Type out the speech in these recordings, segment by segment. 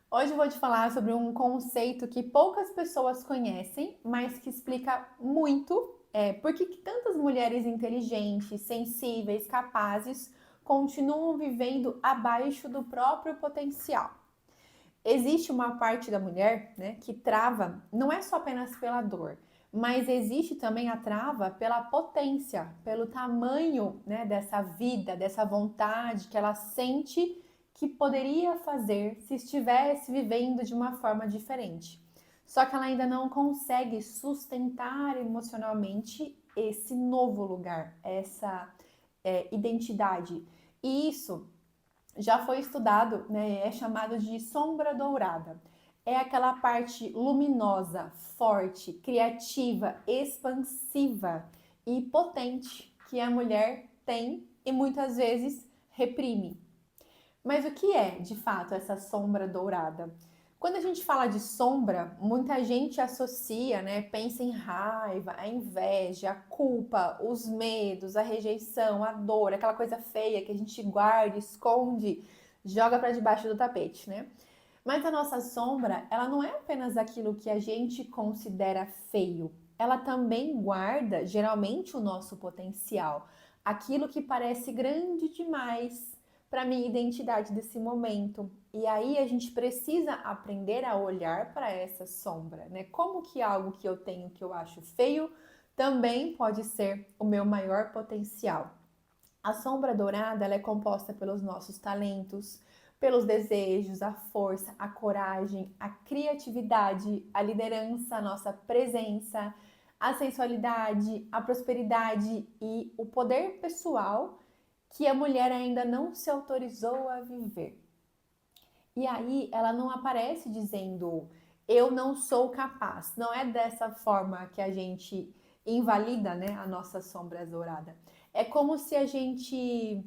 Hoje eu vou te falar sobre um conceito que poucas pessoas conhecem, mas que explica muito por que tantas mulheres inteligentes, sensíveis, capazes continuam vivendo abaixo do próprio potencial. Existe uma parte da mulher, né, que trava, não é só apenas pela dor, mas existe também a trava pela potência, pelo tamanho, né, dessa vida, dessa vontade que ela sente que poderia fazer se estivesse vivendo de uma forma diferente. Só que ela ainda não consegue sustentar emocionalmente esse novo lugar, essa identidade. E isso já foi estudado, né, é chamado de sombra dourada. É aquela parte luminosa, forte, criativa, expansiva e potente que a mulher tem e muitas vezes reprime. Mas o que é, de fato, essa sombra dourada? Quando a gente fala de sombra, muita gente associa, né, pensa em raiva, a inveja, a culpa, os medos, a rejeição, a dor, aquela coisa feia que a gente guarda, esconde, joga para debaixo do tapete, né? Mas a nossa sombra, ela não é apenas aquilo que a gente considera feio. Ela também guarda, geralmente, o nosso potencial, aquilo que parece grande demais para minha identidade desse momento. E aí a gente precisa aprender a olhar para essa sombra, né? Como que algo que eu tenho que eu acho feio também pode ser o meu maior potencial. A sombra dourada ela é composta pelos nossos talentos, pelos desejos, a força, a coragem, a criatividade, a liderança, a nossa presença, a sensualidade, a prosperidade e o poder pessoal que a mulher ainda não se autorizou a viver. E aí ela não aparece dizendo eu não sou capaz. Não é dessa forma que a gente invalida, né, a nossa sombra dourada. É como se a gente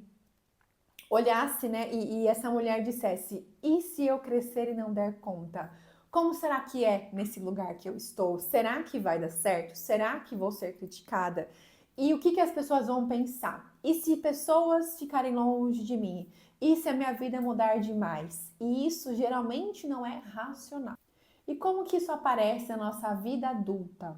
olhasse, né, e essa mulher dissesse: e se eu crescer e não der conta? Como será que é nesse lugar que eu estou? Será que vai dar certo? Será que vou ser criticada? E o que, que as pessoas vão pensar? E se pessoas ficarem longe de mim? E se a minha vida mudar demais? E isso geralmente não é racional. E como que isso aparece na nossa vida adulta?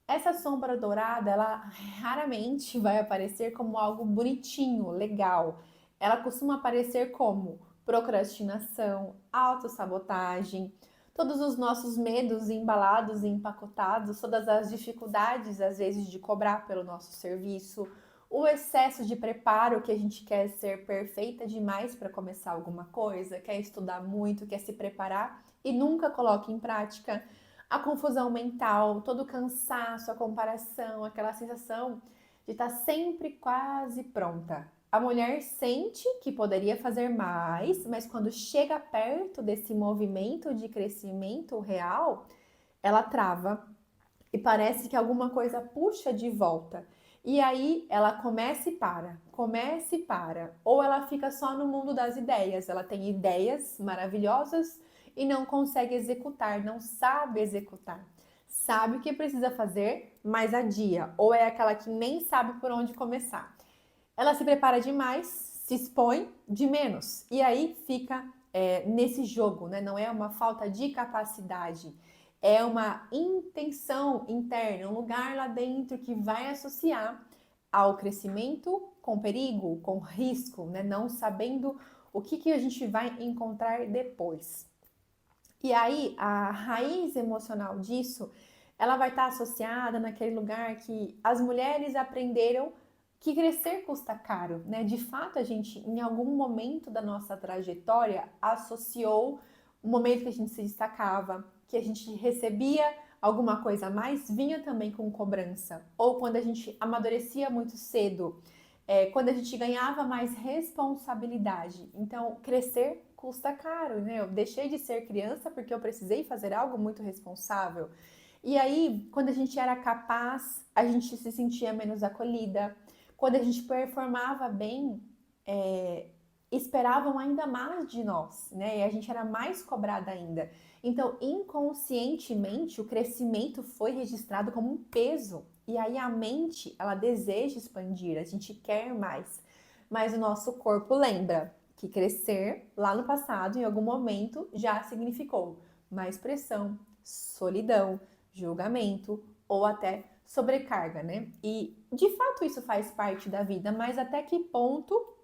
Essa sombra dourada, ela raramente vai aparecer como algo bonitinho, legal. Ela costuma aparecer como procrastinação, autossabotagem, todos os nossos medos embalados e empacotados, todas as dificuldades, às vezes, de cobrar pelo nosso serviço, o excesso de preparo que a gente quer ser perfeita demais para começar alguma coisa, quer estudar muito, quer se preparar e nunca coloca em prática a confusão mental, todo o cansaço, a comparação, aquela sensação de estar sempre quase pronta. A mulher sente que poderia fazer mais, mas quando chega perto desse movimento de crescimento real, ela trava e parece que alguma coisa puxa de volta. E aí ela começa e para, começa e para. Ou ela fica só no mundo das ideias. Ela tem ideias maravilhosas e não consegue executar, não sabe executar. Sabe o que precisa fazer, mas adia. Ou é aquela que nem sabe por onde começar. Ela se prepara demais, se expõe de menos. E aí fica nesse jogo, né? Não é uma falta de capacidade, é uma intenção interna, um lugar lá dentro que vai associar ao crescimento com perigo, com risco, né? Não sabendo o que, que a gente vai encontrar depois. E aí a raiz emocional disso, ela vai estar associada naquele lugar que as mulheres aprenderam que crescer custa caro, né? De fato, a gente, em algum momento da nossa trajetória, associou o momento que a gente se destacava, que a gente recebia alguma coisa a mais, vinha também com cobrança. Ou quando a gente amadurecia muito cedo, quando a gente ganhava mais responsabilidade. Então, crescer custa caro, né? Eu deixei de ser criança porque eu precisei fazer algo muito responsável. E aí, quando a gente era capaz, a gente se sentia menos acolhida. Quando a gente performava bem, esperavam ainda mais de nós, né? E a gente era mais cobrada ainda. Então, inconscientemente, o crescimento foi registrado como um peso. E aí a mente, ela deseja expandir, a gente quer mais. Mas o nosso corpo lembra. que crescer lá no passado, em algum momento, já significou mais pressão, solidão, julgamento ou até sobrecarga, né? E de fato isso faz parte da vida, mas até que ponto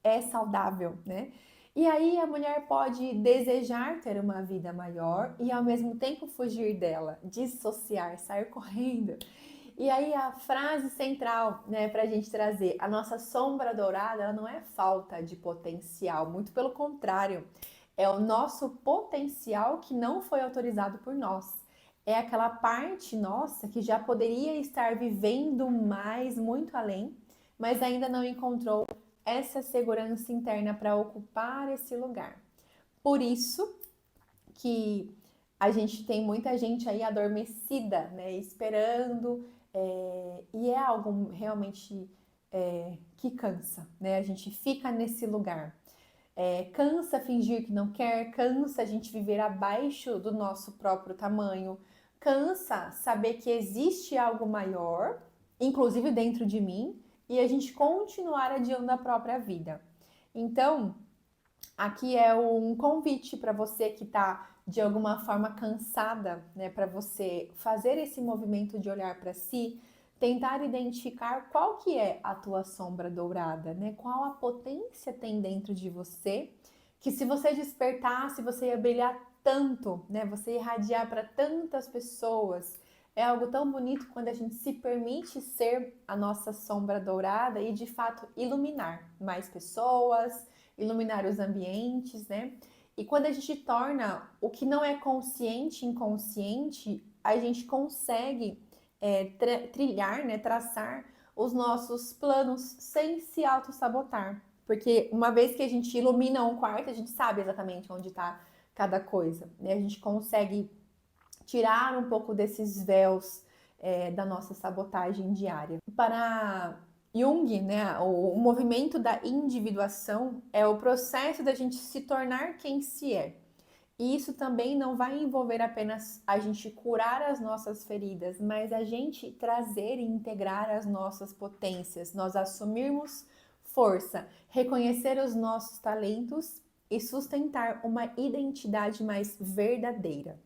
é saudável, né? E aí a mulher pode desejar ter uma vida maior e ao mesmo tempo fugir dela, dissociar, sair correndo. E aí a frase central, né, para a gente trazer, a nossa sombra dourada, ela não é falta de potencial, muito pelo contrário, é o nosso potencial que não foi autorizado por nós. É aquela parte nossa que já poderia estar vivendo mais, muito além, mas ainda não encontrou essa segurança interna para ocupar esse lugar. Por isso que a gente tem muita gente aí adormecida, né, esperando, e é algo realmente que cansa, né? A gente fica nesse lugar. Cansa fingir que não quer, cansa a gente viver abaixo do nosso próprio tamanho, cansa saber que existe algo maior, inclusive dentro de mim, e a gente continuar adiando a própria vida. Então, aqui é um convite para você que está de alguma forma cansada, né, para você fazer esse movimento de olhar para si, tentar identificar qual que é a tua sombra dourada, né? Qual a potência tem dentro de você, que se você despertasse, você ia brilhar tanto, né? Você ia irradiar para tantas pessoas. É algo tão bonito quando a gente se permite ser a nossa sombra dourada e de fato iluminar mais pessoas, iluminar os ambientes, né? E quando a gente torna o que não é consciente inconsciente, a gente consegue trilhar, né, traçar os nossos planos sem se auto-sabotar. Porque uma vez que a gente ilumina um quarto, a gente sabe exatamente onde está cada coisa, né? A gente consegue tirar um pouco desses véus da nossa sabotagem diária. Para Jung, né, o movimento da individuação é o processo da gente se tornar quem se é. E isso também não vai envolver apenas a gente curar as nossas feridas, mas a gente trazer e integrar as nossas potências, nós assumirmos força, reconhecer os nossos talentos e sustentar uma identidade mais verdadeira.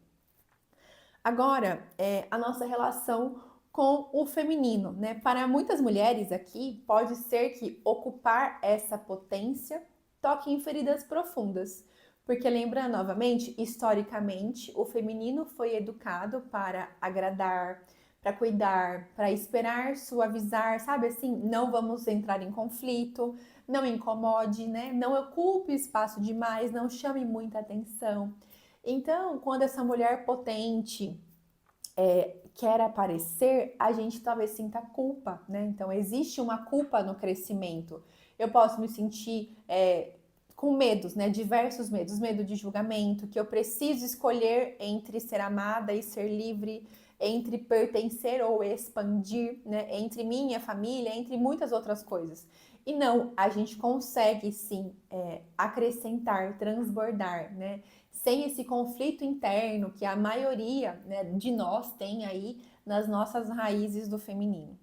Agora, a nossa relação com o feminino, né? Para muitas mulheres aqui, pode ser que ocupar essa potência toque em feridas profundas. Porque lembra novamente, historicamente, o feminino foi educado para agradar, para cuidar, para esperar, suavizar, sabe assim? Não vamos entrar em conflito, não incomode, né? Não ocupe espaço demais, não chame muita atenção. Então, quando essa mulher potente quer aparecer, a gente talvez sinta culpa, né? Então, existe uma culpa no crescimento. Eu posso me sentir com medos, né? Diversos medos. Medo de julgamento, que eu preciso escolher entre ser amada e ser livre, entre pertencer ou expandir, né? Entre minha família, entre muitas outras coisas. E não, a gente consegue sim acrescentar, transbordar, né? Sem esse conflito interno que a maioria, né, de nós tem aí nas nossas raízes do feminino.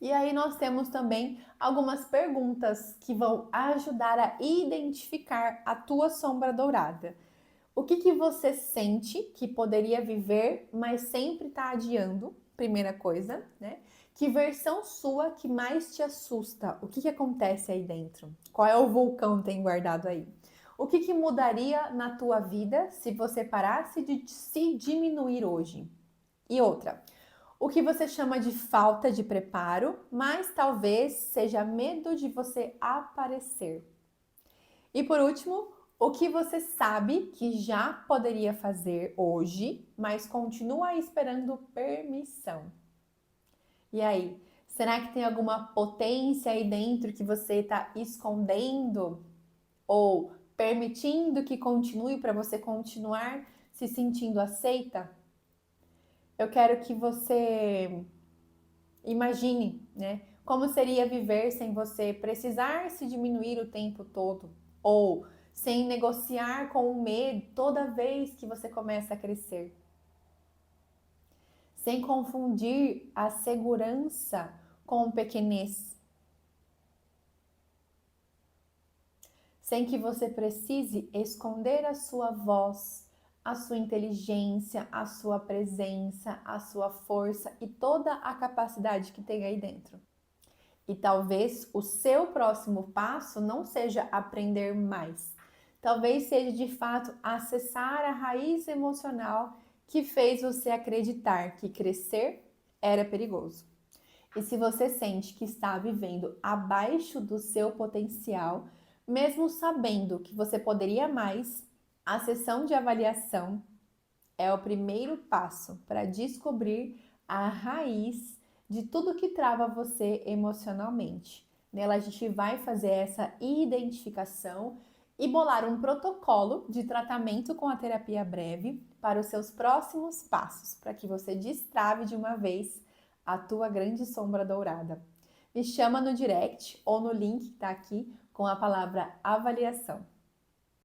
E aí nós temos também algumas perguntas que vão ajudar a identificar a tua sombra dourada. O que você sente que poderia viver, mas sempre está adiando? Primeira coisa, né? Que versão sua que mais te assusta? O que acontece aí dentro? Qual é o vulcão que tem guardado aí? O que mudaria na tua vida se você parasse de se diminuir hoje? E outra, o que você chama de falta de preparo, mas talvez seja medo de você aparecer. E por último, o que você sabe que já poderia fazer hoje, mas continua esperando permissão. E aí, será que tem alguma potência aí dentro que você está escondendo ou permitindo que continue para você continuar se sentindo aceita? Eu quero que você imagine, né? Como seria viver sem você precisar se diminuir o tempo todo ou sem negociar com o medo toda vez que você começa a crescer. Sem confundir a segurança com pequenez. sem que você precise esconder a sua voz, a sua inteligência, a sua presença, a sua força e toda a capacidade que tem aí dentro. E talvez o seu próximo passo não seja aprender mais. Talvez seja de fato acessar a raiz emocional que fez você acreditar que crescer era perigoso. E se você sente que está vivendo abaixo do seu potencial, mesmo sabendo que você poderia mais, a sessão de avaliação é o primeiro passo para descobrir a raiz de tudo que trava você emocionalmente. Nela a gente vai fazer essa identificação e bolar um protocolo de tratamento com a terapia breve para os seus próximos passos, para que você destrave de uma vez a tua grande sombra dourada. Me chama no direct ou no link que está aqui com a palavra avaliação.